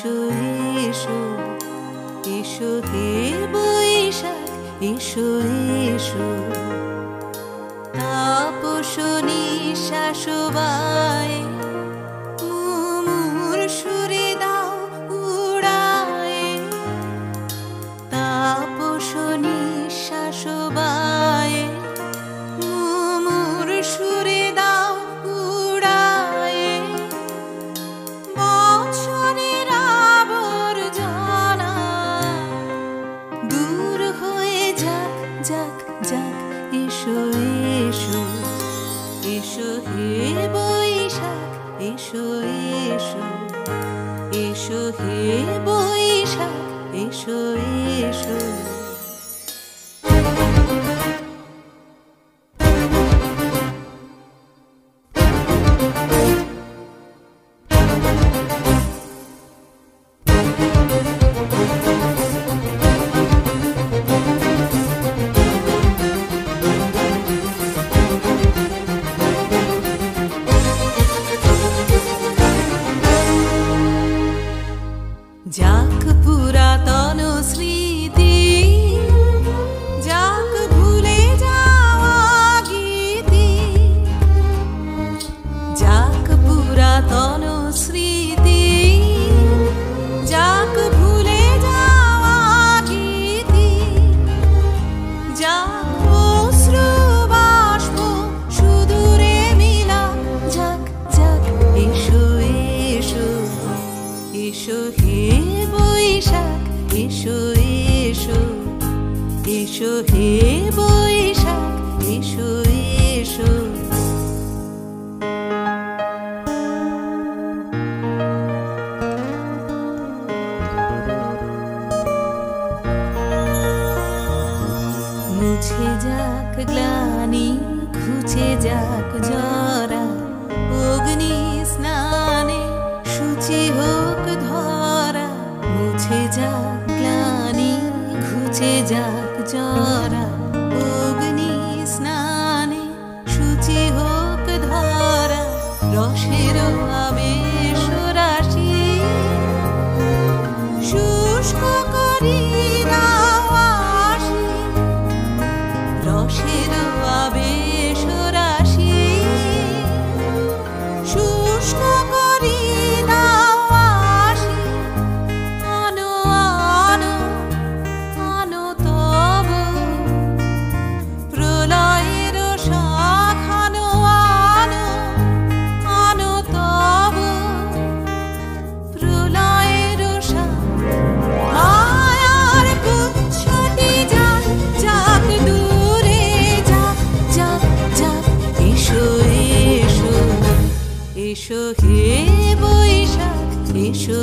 এসো এসো এসো হে বৈশাখ এসো এসো তাপস নিঃশ্বাস বায় মুমুর সুরে দাও উড়ায় তাপস নিঃশ্বাস বায় মুমুর সুরে দাও উড়ায় বছরের আবর্জনা দূর হয়ে যাক যাক যাক এসো এসো এসো হে বৈশাখ এসো এসো এসো হে বৈশাখ এসো এসো যাক পুরাতন স্মৃতি যাক ভুলে যাওয়া গীতি যাক পুরাতন স্মৃতি যাক ভুলে যাওয়া গীতি যাক অশ্রু বাষ্প সুদূরে মিলা যাক যাক এসো এসো এসো হে বৈশাখ এসো এসো এসো হে বৈশাখ এসো এসো মুছে যাক গ্লানি ঘুচে যাক জরা অগ্নি স্নানে শুচি হোক ধরা মুছে যাক গ্লানি ঘুচে যাক জরা অগ্নি স্নানে শুচি হোক ধরা রসের আবেশ রাশি শুষ্ক করি দাও আসি রসের আবেশ রাশি শুষ্ক করি দাও আসি আনো আনো আনো তব প্রলয়ের শাখানো আনো আনো তব প্রলয়ের শাখ মায়ার গুচ্ছটি যাক যাক দূরে যাক যাক যাক এসো এসো এসো হে বৈশাখ এসো